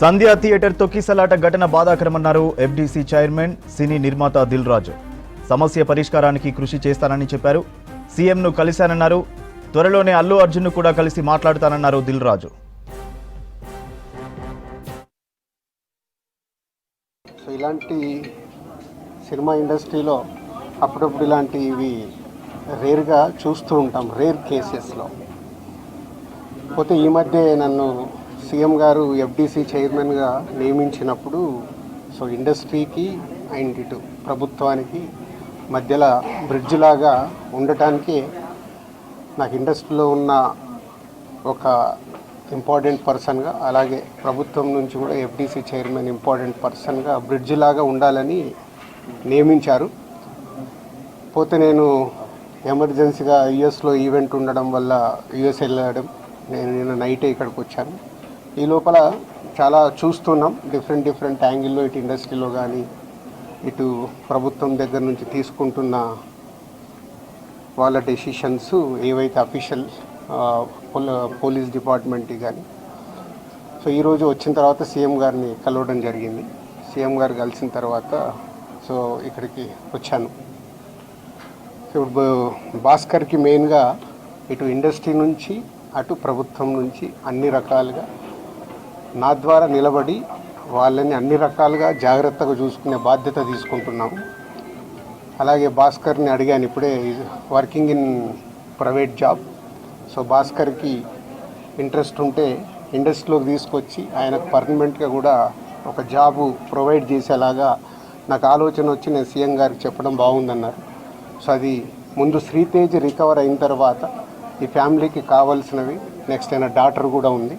సంధ్యా theatre తొక్కిసలాట ఘటన బాధాకరమన్నారు FDC chairman సినీ నిర్మాత దిల్ రాజు. సమస్య పరిష్కారానికి కృషి చేస్తానని చెప్పారు. సీఎంను కలిశానన్నారు. త్వరలోనే అల్లు అర్జున్ను కూడా కలిసి మాట్లాడతానన్నారు దిల్ రాజు. ఇలాంటి సినిమా ఇండస్ట్రీలో అప్పుడప్పుడు ఇలాంటివి రేర్గా చూస్తూ ఉంటాం, రేర్ కేసెస్లో. పోతే ఈ మధ్య నన్ను సీఎం గారు ఎఫ్డీసీ చైర్మన్గా నియమించినప్పుడు ఇండస్ట్రీకి అండ్ ఇటు ప్రభుత్వానికి మధ్యలో బ్రిడ్జ్ లాగా ఉండటానికి నాకు ఇండస్ట్రీలో ఉన్న ఒక ఇంపార్టెంట్ పర్సన్గా, అలాగే ప్రభుత్వం నుంచి కూడా ఎఫ్డీసీ చైర్మన్ ఇంపార్టెంట్ పర్సన్గా బ్రిడ్జ్ లాగా ఉండాలని నియమించారు. పోతే నేను ఎమర్జెన్సీగా యుఎస్లో ఈవెంట్ ఉండడం వల్ల యుఎస్ వెళ్ళడం, నేను నిన్న నైటే ఇక్కడికి వచ్చాను. ఈ లోపల చాలా చూస్తున్నాం, డిఫరెంట్ యాంగిల్లో ఇటు ఇండస్ట్రీలో కానీ ఇటు ప్రభుత్వం దగ్గర నుంచి తీసుకుంటున్న వాళ్ళ డెసిషన్స్ ఏవైతే అఫీషియల్ పోలీస్ డిపార్ట్మెంట్ కానీ. ఈరోజు వచ్చిన తర్వాత సీఎం గారిని కలవడం జరిగింది. సీఎం గారు కలిసిన తర్వాత ఇక్కడికి వచ్చాను. ఇప్పుడు భాస్కర్కి మెయిన్గా ఇటు ఇండస్ట్రీ నుంచి అటు ప్రభుత్వం నుంచి అన్ని రకాలుగా నా ద్వారా నిలబడి వాళ్ళని అన్ని రకాలుగా జాగ్రత్తగా చూసుకునే బాధ్యత తీసుకుంటున్నాము. అలాగే భాస్కర్ని అడిగాను, ఇప్పుడే వర్కింగ్ ఇన్ ప్రైవేట్ జాబ్. భాస్కర్కి ఇంట్రెస్ట్ ఉంటే ఇండస్ట్రీలోకి తీసుకొచ్చి ఆయనకు పర్మనెంట్గా కూడా ఒక జాబు ప్రొవైడ్ చేసేలాగా నాకు ఆలోచన వచ్చి నేను సీఎం గారికి చెప్పడం బాగుందన్నారు. అది ముందు శ్రీతేజ్ రికవర్ అయిన తర్వాత ఈ ఫ్యామిలీకి కావాల్సినవి, నెక్స్ట్ అయిన డాటర్ కూడా ఉంది,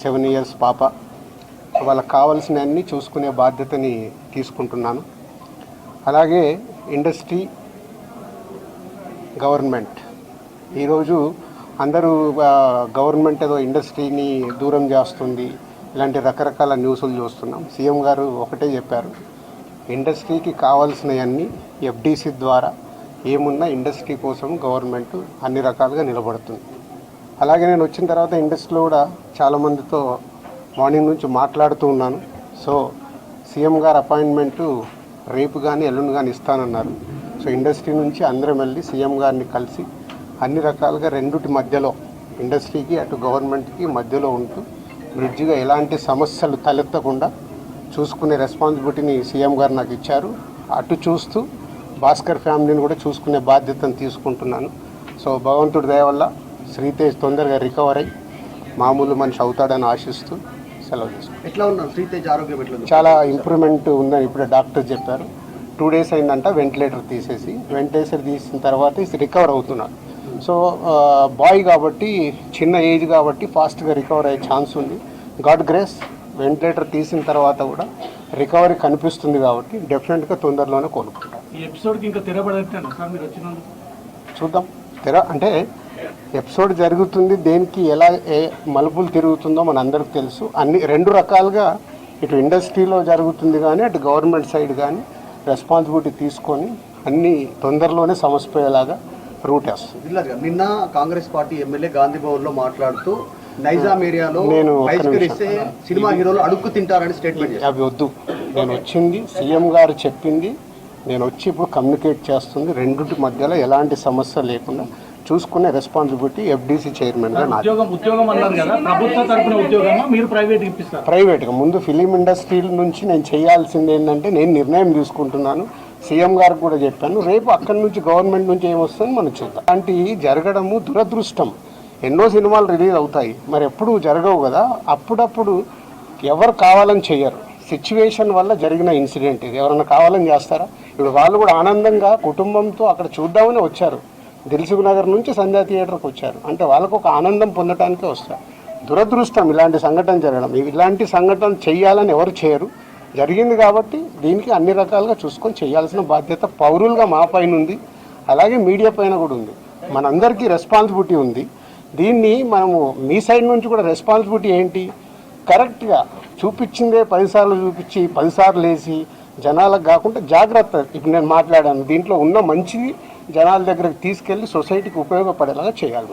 7 years పాప, వాళ్ళకి కావాల్సినవన్నీ చూసుకునే బాధ్యతని తీసుకుంటున్నాను. అలాగే ఇండస్ట్రీ, గవర్నమెంట్, ఈరోజు అందరూ గవర్నమెంట్ ఏదో ఇండస్ట్రీని దూరం చేస్తుంది, ఇలాంటి రకరకాల న్యూస్లు చూస్తున్నాం. సీఎం గారు ఒకటే చెప్పారు, ఇండస్ట్రీకి కావాల్సినవన్నీ ఎఫ్డీసీ ద్వారా ఏమున్నా ఇండస్ట్రీ కోసం గవర్నమెంట్ అన్ని రకాలుగా నిలబడుతుంది. అలాగే నేను వచ్చిన తర్వాత ఇండస్ట్రీలో కూడా చాలామందితో మార్నింగ్ నుంచి మాట్లాడుతూ ఉన్నాను. సీఎం గారు అపాయింట్మెంటు రేపు కానీ ఎల్లుండి కానీ ఇస్తానన్నారు. ఇండస్ట్రీ నుంచి అందరం వెళ్ళి సీఎం గారిని కలిసి అన్ని రకాలుగా రెండుటి మధ్యలో, ఇండస్ట్రీకి అటు గవర్నమెంట్కి మధ్యలో ఉంటూ బ్రిడ్జిగా ఎలాంటి సమస్యలు తలెత్తకుండా చూసుకునే రెస్పాన్సిబిలిటీని సీఎం గారు నాకు ఇచ్చారు. అటు చూస్తూ భాస్కర్ ఫ్యామిలీని కూడా చూసుకునే బాధ్యతను తీసుకుంటున్నాను. భగవంతుడి దయ వల్ల శ్రీతేజ్ తొందరగా రికవర్ అయ్యి మామూలు మనిషి అవుతాడని ఆశిస్తూ సెలవు తీసుకుంటాను. ఎట్లా ఉన్నాను శ్రీతేజ్ ఆరోగ్యం ఎట్లా? చాలా ఇంప్రూవ్మెంట్ ఉందని ఇప్పుడే డాక్టర్ చెప్పారు. 2 days అయిందంట వెంటిలేటర్ తీసిన తర్వాత రికవర్ అవుతున్నాడు. బాయ్ కాబట్టి, చిన్న ఏజ్ కాబట్టి ఫాస్ట్గా రికవర్ అయ్యే ఛాన్స్ ఉంది. గాడ్ గ్రేస్, వెంటిలేటర్ తీసిన తర్వాత కూడా రికవరీ కనిపిస్తుంది కాబట్టి డెఫినెట్గా తొందరలోనే కోలుకుంటాం. ఈ ఎపిసోడ్కి ఇంకా తెరపడతాను సార్ మీరు వచ్చినందుకు. చూద్దాం, అంటే ఎపిసోడ్ జరుగుతుంది, దేనికి ఎలా మలుపులు తిరుగుతుందో మన అందరికి తెలుసు. అన్ని 2 రకాలుగా ఇటు ఇండస్ట్రీలో జరుగుతుంది కానీ అటు గవర్నమెంట్ సైడ్ కానీ రెస్పాన్సిబిలిటీ తీసుకొని అన్ని తొందరలోనే సమస్యపోయేలాగా రూట్ వేస్తుంది. నిన్న కాంగ్రెస్ పార్టీ ఎమ్మెల్యే గాంధీ భవన్లో మాట్లాడుతూ నైజాం ఏరియాలో నేను సినిమా హీరోలు అడుక్కు తింటారని స్టేట్మెంట్. అవి వద్దు, నేను వచ్చింది సీఎం గారు చెప్పింది, నేను వచ్చి ఇప్పుడు కమ్యూనికేట్ చేస్తుంది. రెండింటి మధ్యలో ఎలాంటి సమస్య లేకుండా చూసుకునే రెస్పాన్సిబిలిటీ ఎఫ్డీసీ చైర్మన్గా నాది. ప్రైవేట్గా ముందు ఫిలిం ఇండస్ట్రీ నుంచి నేను చేయాల్సింది ఏంటంటే, నేను నిర్ణయం తీసుకుంటున్నాను, సీఎం గారికి కూడా చెప్పాను. రేపు అక్కడి నుంచి గవర్నమెంట్ నుంచి ఏమొస్తుందని మనం చూద్దాం. అలాంటి జరగడము దురదృష్టం. ఎన్నో సినిమాలు రిలీజ్ అవుతాయి, మరి ఎప్పుడు జరగవు కదా. అప్పుడప్పుడు ఎవరు కావాలని చేయరు, సిచ్యువేషన్ వల్ల జరిగిన ఇన్సిడెంట్ ఇది. ఎవరన్నా కావాలని చేస్తారా? ఇప్పుడు వాళ్ళు కూడా ఆనందంగా కుటుంబంతో అక్కడ చూద్దామని వచ్చారు. దిల్సుఖ్ నగర్ నుంచి సంధ్యా థియేటర్కి వచ్చారు అంటే వాళ్ళకు ఒక ఆనందం పొందటానికే వస్తారు. దురదృష్టం ఇలాంటి సంఘటన జరగడం. ఇలాంటి సంఘటన చేయాలని ఎవరు చేయరు, జరిగింది కాబట్టి దీనికి అన్ని రకాలుగా చూసుకొని చేయాల్సిన బాధ్యత పౌరులుగా మా పైన ఉంది, అలాగే మీడియా పైన కూడా ఉంది. మనందరికీ రెస్పాన్సిబిలిటీ ఉంది. దీన్ని మనము మీ సైడ్ నుంచి కూడా రెస్పాన్సిబిలిటీ ఏంటి, కరెక్ట్గా చూపించిందే 10 సార్లు చూపించి 10 సార్లు వేసి జనాలకు కాకుండా జాగ్రత్త. ఇప్పుడు నేను మాట్లాడాను, దీంట్లో ఉన్న మంచిది జనాల దగ్గరకు తీసుకెళ్ళి సొసైటీకి ఉపయోగపడేలాగా చేయాలి.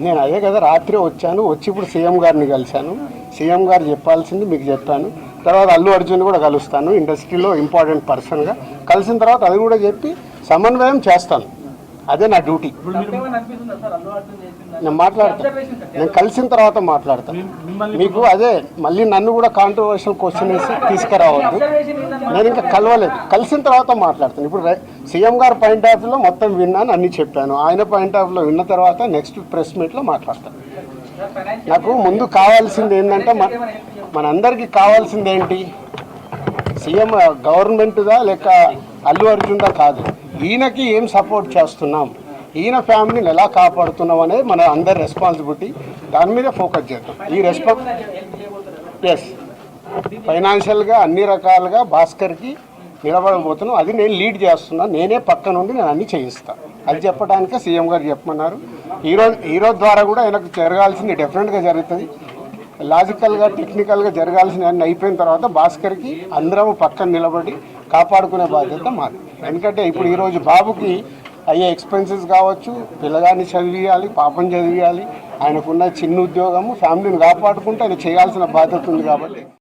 నేను అదే కదా రాత్రి వచ్చాను, వచ్చి ఇప్పుడు సీఎం గారిని కలిశాను. సీఎం గారు చెప్పాల్సింది మీకు చెప్పాను. తర్వాత అల్లు అర్జున్ కూడా కలుస్తాను, ఇండస్ట్రీలో ఇంపార్టెంట్ పర్సన్గా. కలిసిన తర్వాత అది కూడా చెప్పి సమన్వయం చేస్తాను. అదే నా డ్యూటీ. నేను మాట్లాడతాను, నేను కలిసిన తర్వాత మాట్లాడతాను. మీకు అదే మళ్ళీ నన్ను కూడా కాంట్రవర్షియల్ క్వశ్చన్ వేసి తీసుకురావద్దు. నేను ఇంకా కలవలేదు, కలిసిన తర్వాత మాట్లాడతాను. ఇప్పుడు సీఎం గారు పాయింట్ ఆఫ్ వ్యూలో మొత్తం విన్నాను, అన్నీ చెప్పాను. ఆయన పాయింట్ ఆఫ్ వ్యూలో విన్న తర్వాత నెక్స్ట్ ప్రెస్ మీట్లో మాట్లాడతాను. నాకు ముందు కావాల్సింది ఏంటంటే మనందరికీ కావాల్సింది ఏంటి, సీఎం గవర్నమెంట్దా లేక అల్లు అర్జున్దా కాదు, ఈయనకి ఏం సపోర్ట్ చేస్తున్నాం, ఈయన ఫ్యామిలీని ఎలా కాపాడుతున్నాం అనేది మన అందరి రెస్పాన్సిబిలిటీ. దాని మీద ఫోకస్ చేద్దాం. ఎస్, ఫైనాన్షియల్గా అన్ని రకాలుగా భాస్కర్కి నిలబడబోతున్నాం. అది నేను లీడ్ చేస్తున్నాను, నేనే పక్క నుండి నేను అన్నీ చేయిస్తాను. అది చెప్పడానికే సీఎం గారు చెప్పమన్నారు. ఈరోజు ద్వారా కూడా ఆయనకు జరగాల్సింది డెఫినెట్గా జరుగుతుంది. లాజికల్గా టెక్నికల్గా జరగాల్సిన అన్ని అయిపోయిన తర్వాత భాస్కర్కి అందరం పక్కన నిలబడి కాపాడుకునే బాధ్యత మాది. ఎందుకంటే ఇప్పుడు ఈరోజు బాబుకి అయ్యే ఎక్స్పెన్సెస్ కావచ్చు, పిల్లగాన్ని చదివియాలి, పాపం చదివియాలి, ఆయనకున్న చిన్న ఉద్యోగము, ఫ్యామిలీని కాపాడుకుంటూ ఆయన చేయాల్సిన బాధ్యత ఉంది. కాబట్టి